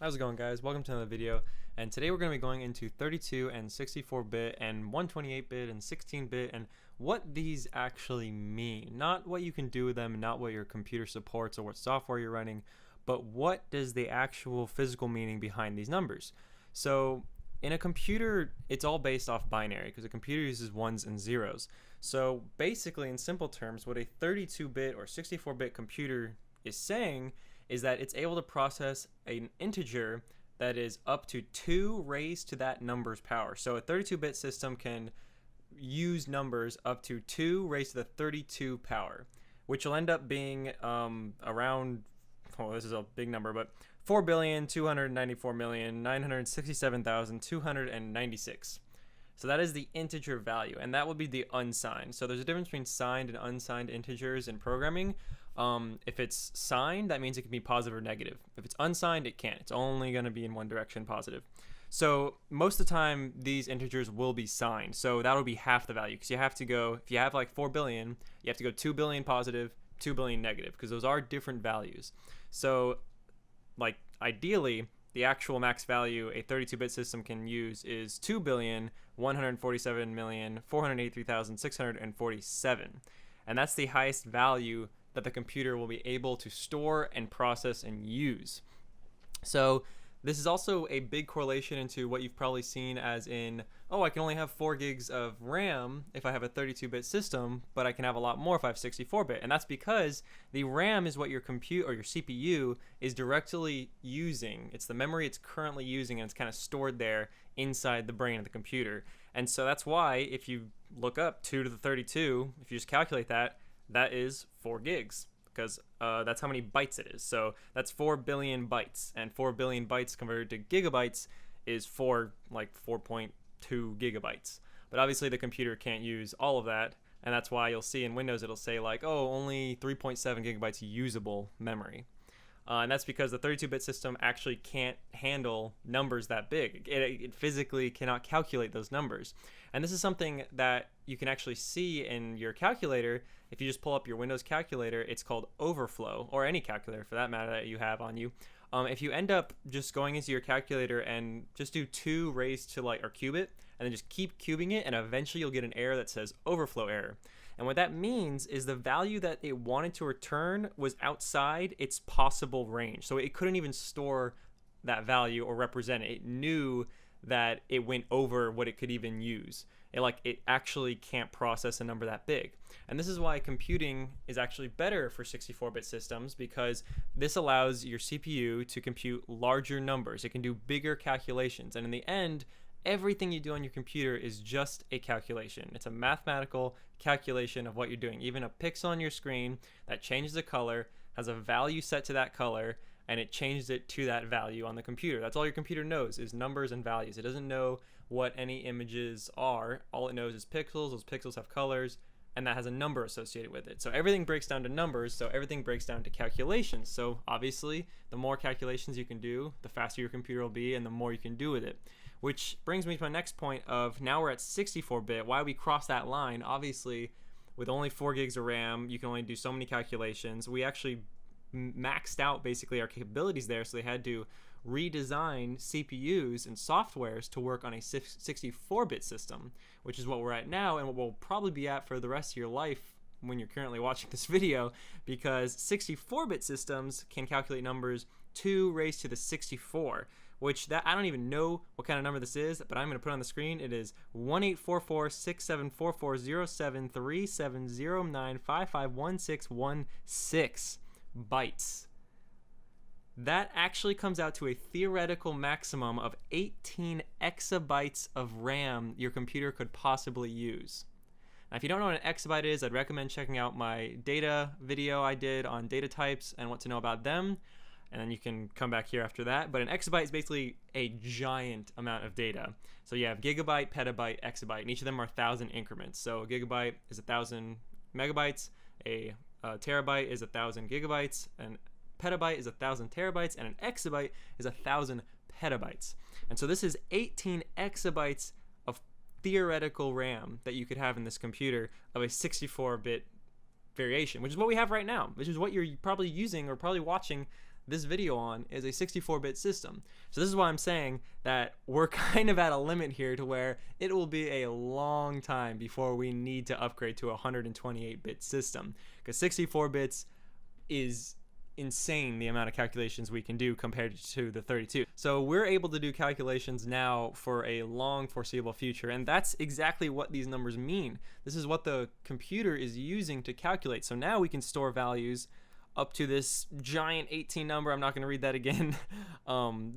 How's it going, guys? Welcome to another video, and today we're going to be going into 32 and 64-bit and 128-bit and 16-bit and what these actually mean. Not what you can do with them, not what your computer supports or what software you're running, but what does the actual physical meaning behind these numbers. So in a computer, it's all based off binary because a computer uses ones and zeros. So basically, in simple terms, what a 32-bit or 64-bit computer is saying is that it's able to process an integer that is up to 2 raised to that number's power. So a 32-bit system can use numbers up to 2 raised to the 32 power, which will end up being around, oh, this is a big number, but 4,294,967,296. So that is the integer value, and that would be the unsigned. So there's a difference between signed and unsigned integers in programming. If it's signed, that means it can be positive or negative. If it's unsigned, it can't. It's only going to be in one direction, positive. So most of the time, these integers will be signed. So that'll be half the value, because you have to go, if you have like 4 billion, you have to go 2 billion positive, 2 billion negative, because those are different values. So like ideally, the actual max value a 32-bit system can use is 2,147,483,647. And that's the highest value that the computer will be able to store and process and use. So this is also a big correlation into what you've probably seen as in, oh, I can only have 4 gigs of RAM if I have a 32-bit system, but I can have a lot more if I have 64-bit. And that's because the RAM is what your compute or your CPU is directly using. It's the memory it's currently using, and it's kind of stored there inside the brain of the computer. And so that's why if you look up 2 to the 32, if you just calculate that, that is 4 gigs. Because that's how many bytes it is. So that's 4 billion bytes, and 4 billion bytes converted to gigabytes is 4.2 gigabytes. But obviously the computer can't use all of that, and that's why you'll see in Windows it'll say like, oh, only 3.7 gigabytes usable memory. And that's because the 32-bit system actually can't handle numbers that big. It physically cannot calculate those numbers. And this is something that you can actually see in your calculator. If you just pull up your Windows calculator, it's called overflow, or any calculator for that matter that you have on you. If you end up just going into your calculator and just do 2 raised to or cube it, and then just keep cubing it, and eventually you'll get an error that says overflow error. And what that means is the value that it wanted to return was outside its possible range. So it couldn't even store that value or represent it. It knew that it went over what it could even use. It actually can't process a number that big. And this is why computing is actually better for 64-bit systems, because this allows your CPU to compute larger numbers. It can do bigger calculations. And in the end, everything you do on your computer is just a calculation. It's a mathematical calculation of what you're doing. Even a pixel on your screen that changes the color has a value set to that color, and it changes it to that value on the computer. That's all your computer knows, is numbers and values. It doesn't know what any images are. All it knows is pixels. Those pixels have colors, and that has a number associated with it. So everything breaks down to numbers, so everything breaks down to calculations. So obviously, the more calculations you can do, the faster your computer will be, and the more you can do with it. Which brings me to my next point of, now we're at 64-bit. Why we cross that line? Obviously, with only 4 gigs of RAM, you can only do so many calculations. We actually maxed out basically our capabilities there, so they had to redesign CPUs and softwares to work on a 64-bit system, which is what we're at now and what we'll probably be at for the rest of your life when you're currently watching this video, because 64-bit systems can calculate numbers 2 raised to the 64, which that I don't even know what kind of number this is, but I'm going to put on the screen. It is 1-844-6744-073709551616 bytes. That actually comes out to a theoretical maximum of 18 exabytes of RAM your computer could possibly use. Now, if you don't know what an exabyte is, I'd recommend checking out my data video I did on data types and what to know about them. And then you can come back here after that. But an exabyte is basically a giant amount of data. So you have gigabyte, petabyte, exabyte, and each of them are 1,000 increments. So a gigabyte is 1,000 megabytes, a terabyte is 1,000 gigabytes, and petabyte is 1,000 terabytes, and an exabyte is 1,000 petabytes. And so this is 18 exabytes of theoretical RAM that you could have in this computer of a 64-bit variation, which is what we have right now, which is what you're probably using or probably watching this video on is a 64-bit system. So this is why I'm saying that we're kind of at a limit here to where it will be a long time before we need to upgrade to a 128-bit system, because 64 bits is insane, the amount of calculations we can do compared to the 32. So we're able to do calculations now for a long foreseeable future, and that's exactly what these numbers mean. This is what the computer is using to calculate. So now we can store values up to this giant 18 number. I'm not going to read that again.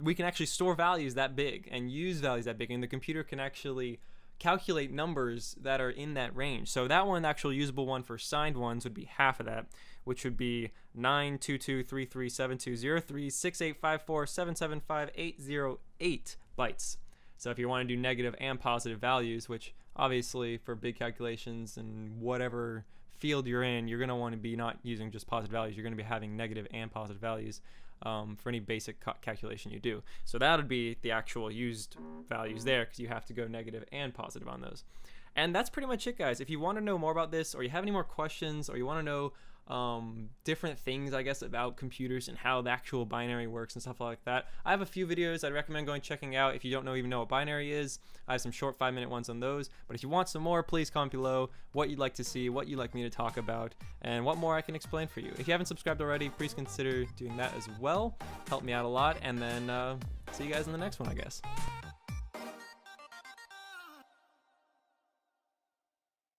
We can actually store values that big and use values that big, and the computer can actually calculate numbers that are in that range. So that one, the actual usable one for signed ones, would be half of that, which would be 9223372036854775808 bytes. So if you want to do negative and positive values, which obviously for big calculations and whatever field you're in, you're going to want to be not using just positive values. You're going to be having negative and positive values for any basic calculation you do. So that would be the actual used values there, because you have to go negative and positive on those. And that's pretty much it, guys. If you want to know more about this, or you have any more questions, or you want to know different things, I guess, about computers and how the actual binary works and stuff like that, I have a few videos I'd recommend checking out. If you don't even know what binary is, I have some short 5-minute ones on those. But if you want some more, please comment below what you'd like to see, what you'd like me to talk about, and what more I can explain for you. If you haven't subscribed already, please consider doing that as well. Help me out a lot. And then see you guys in the next one, I guess.